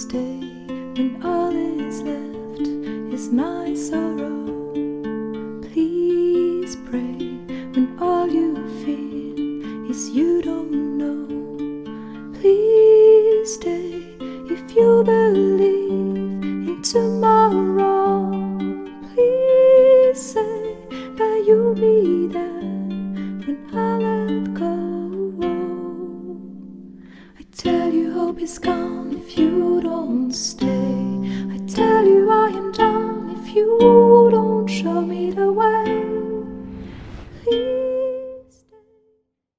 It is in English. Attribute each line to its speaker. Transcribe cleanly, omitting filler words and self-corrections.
Speaker 1: stay when all is left is my sorrow. Please pray when all you feel is you don't know. Please stay if you believe in tomorrow. Please say that you'll be there when I let go. I tell you hope is gone if you don't stay. I tell you I am done if you don't show me the way.